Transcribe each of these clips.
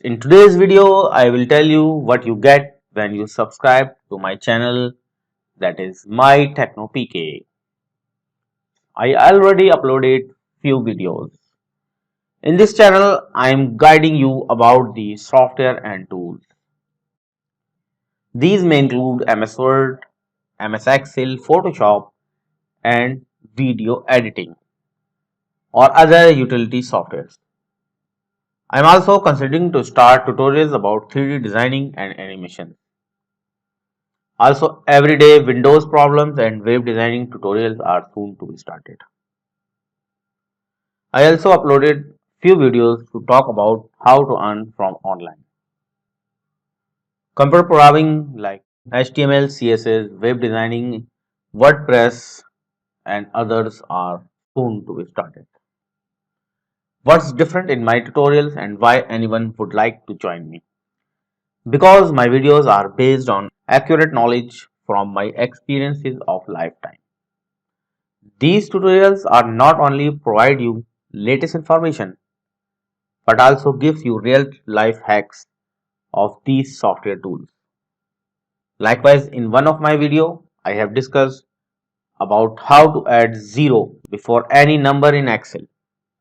In today's video, I will tell you what you get when you subscribe to my channel, that is My Techno Pk. I already uploaded few videos. In this channel, I am guiding you about the software and tools. These may include MS Word, MS Excel, Photoshop, and video editing or other utility softwares. I am also considering to start tutorials about 3D designing and animation. Also, everyday Windows problems and web designing tutorials are soon to be started. I also uploaded few videos to talk about how to earn from online. Computer programming like HTML, CSS, web designing, WordPress, and others are soon to be started. What's different in my tutorials and why anyone would like to join me? Because my videos are based on accurate knowledge from my experiences of lifetime. These tutorials are not only provide you latest information but also gives you real life hacks of these software tools. Likewise, in one of my video, I have discussed about how to add zero before any number in Excel.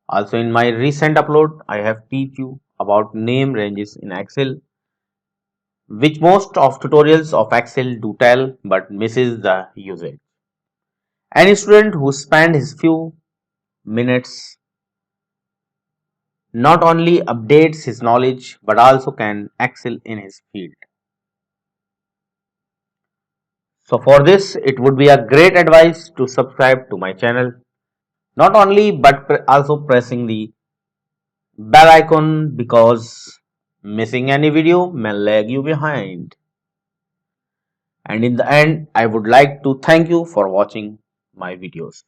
Also in my recent upload, I have teach you about name ranges in Excel, which most of tutorials of Excel do tell but misses the usage. Any student who spend his few minutes not only updates his knowledge but also can excel in his field. So for this, it would be a great advice to subscribe to my channel. Not only but also pressing the bell icon, because missing any video may lag you behind. And in the end, I would like to thank you for watching my videos.